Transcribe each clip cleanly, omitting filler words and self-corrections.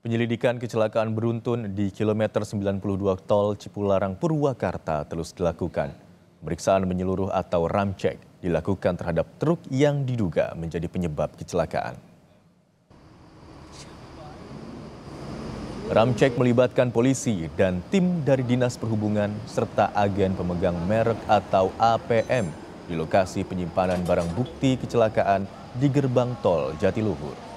Penyelidikan kecelakaan beruntun di kilometer 92 tol Cipularang Purwakarta terus dilakukan. Pemeriksaan menyeluruh atau ramcek dilakukan terhadap truk yang diduga menjadi penyebab kecelakaan. Ramcek melibatkan polisi dan tim dari Dinas Perhubungan serta agen pemegang merek atau APM di lokasi penyimpanan barang bukti kecelakaan di gerbang tol Jatiluhur.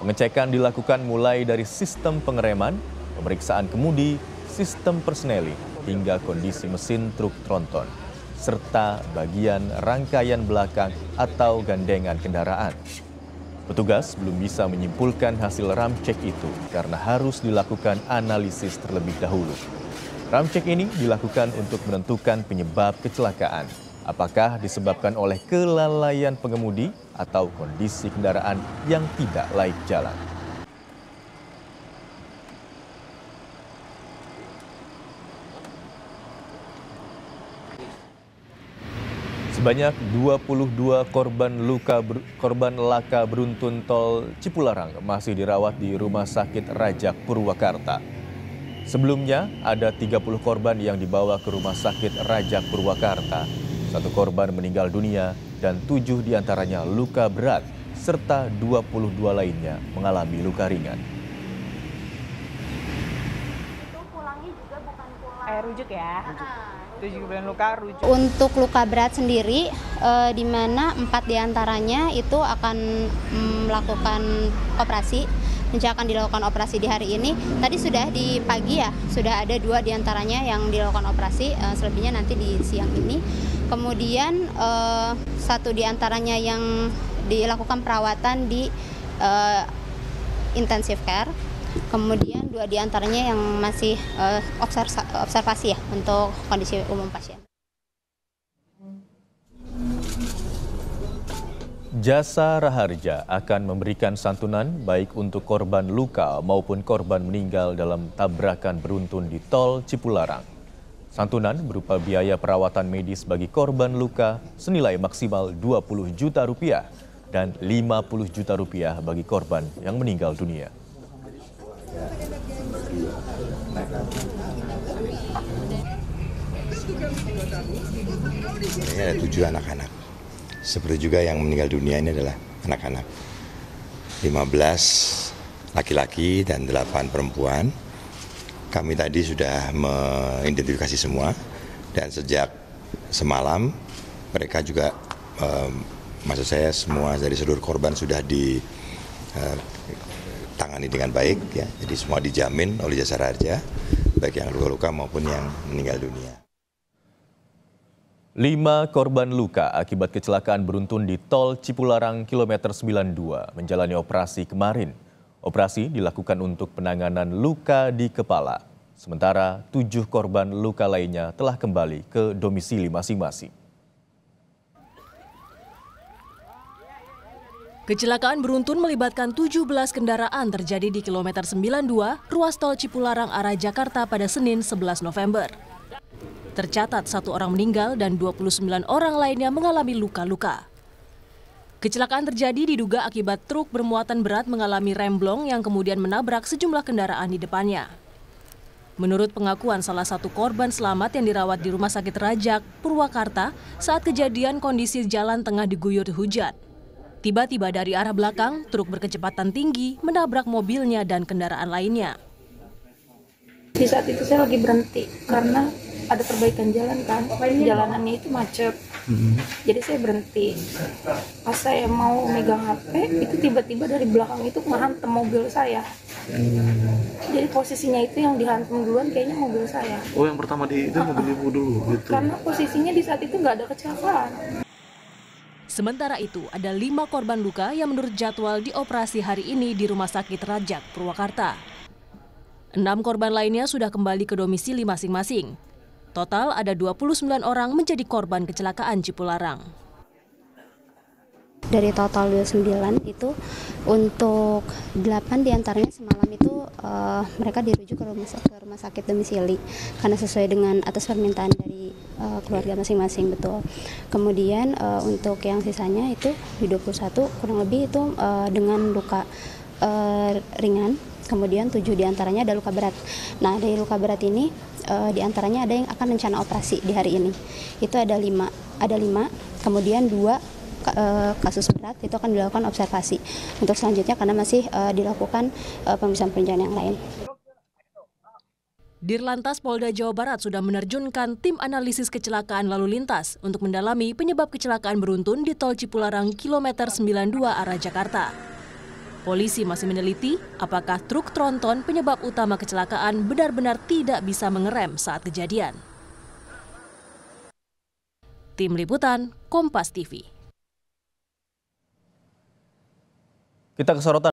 Pengecekan dilakukan mulai dari sistem pengereman, pemeriksaan kemudi, sistem persneling, hingga kondisi mesin truk tronton, serta bagian rangkaian belakang atau gandengan kendaraan. Petugas belum bisa menyimpulkan hasil ramcek itu karena harus dilakukan analisis terlebih dahulu. Ramcek ini dilakukan untuk menentukan penyebab kecelakaan. Apakah disebabkan oleh kelalaian pengemudi atau kondisi kendaraan yang tidak layak jalan. Sebanyak 22 korban laka beruntun tol Cipularang masih dirawat di Rumah Sakit Rajak Purwakarta. Sebelumnya ada 30 korban yang dibawa ke Rumah Sakit Rajak Purwakarta. 1 korban meninggal dunia dan 7 diantaranya luka berat serta 22 lainnya mengalami luka ringan. Itu pulangnya juga bukan pulang. Rujuk ya? Itu juga luka rujuk. Untuk luka berat sendiri, di mana 4 diantaranya itu akan melakukan operasi. Akan dilakukan operasi di hari ini. Tadi sudah di pagi ya, sudah ada 2 diantaranya yang dilakukan operasi, selebihnya nanti di siang ini. Kemudian 1 diantaranya yang dilakukan perawatan di intensive care. Kemudian 2 diantaranya yang masih observasi ya untuk kondisi umum pasien. Jasa Raharja akan memberikan santunan baik untuk korban luka maupun korban meninggal dalam tabrakan beruntun di tol Cipularang. Santunan berupa biaya perawatan medis bagi korban luka senilai maksimal Rp20 juta dan Rp50 juta bagi korban yang meninggal dunia. Ini ada 7 anak-anak. Seperti juga yang meninggal dunia ini adalah anak-anak. 15 laki-laki dan 8 perempuan. Kami tadi sudah mengidentifikasi semua dan sejak semalam mereka juga, maksud saya semua dari seluruh korban sudah ditangani dengan baik ya. Jadi semua dijamin oleh Jasa Raharja, baik yang luka-luka maupun yang meninggal dunia. 5 korban luka akibat kecelakaan beruntun di tol Cipularang kilometer 92 menjalani operasi kemarin. Operasi dilakukan untuk penanganan luka di kepala. Sementara 7 korban luka lainnya telah kembali ke domisili masing-masing. Kecelakaan beruntun melibatkan 17 kendaraan terjadi di kilometer 92 ruas tol Cipularang arah Jakarta pada Senin 11 November. Tercatat 1 orang meninggal dan 29 orang lainnya mengalami luka-luka. Kecelakaan terjadi diduga akibat truk bermuatan berat mengalami remblong yang kemudian menabrak sejumlah kendaraan di depannya. Menurut pengakuan salah satu korban selamat yang dirawat di Rumah Sakit Rajak Purwakarta, saat kejadian kondisi jalan tengah diguyur hujan. Tiba-tiba dari arah belakang, truk berkecepatan tinggi menabrak mobilnya dan kendaraan lainnya. Di saat itu saya lagi berhenti karena ada perbaikan jalan kan, jalanannya itu macet. Jadi saya berhenti. Pas saya mau megang HP, itu tiba-tiba dari belakang itu menghantam mobil saya. Jadi posisinya itu yang dihantam duluan kayaknya mobil saya. Oh, yang pertama itu mobil ibu dulu gitu. Karena posisinya di saat itu nggak ada kecelakaan. Sementara itu, ada 5 korban luka yang menurut jadwal dioperasi hari ini di Rumah Sakit Rajak Purwakarta. 6 korban lainnya sudah kembali ke domisili masing-masing. Total ada 29 orang menjadi korban kecelakaan Cipularang. Dari total 29 itu untuk 8 diantaranya semalam itu mereka dirujuk ke rumah sakit domisili karena sesuai dengan atas permintaan dari keluarga masing-masing, betul. Kemudian untuk yang sisanya itu di 21 kurang lebih itu dengan luka ringan kemudian 7 diantaranya ada luka berat. Nah, dari luka berat ini diantaranya ada yang akan rencana operasi di hari ini. Itu ada 5, kemudian 2 kasus berat itu akan dilakukan observasi. Untuk selanjutnya karena masih dilakukan pemeriksaan perencanaan yang lain. Dirlantas Polda Jawa Barat sudah menerjunkan tim analisis kecelakaan lalu lintas untuk mendalami penyebab kecelakaan beruntun di Tol Cipularang kilometer 92 arah Jakarta. Polisi masih meneliti apakah truk tronton penyebab utama kecelakaan benar-benar tidak bisa mengerem saat kejadian. Tim Liputan, Kompas TV. Kita ke sorotan.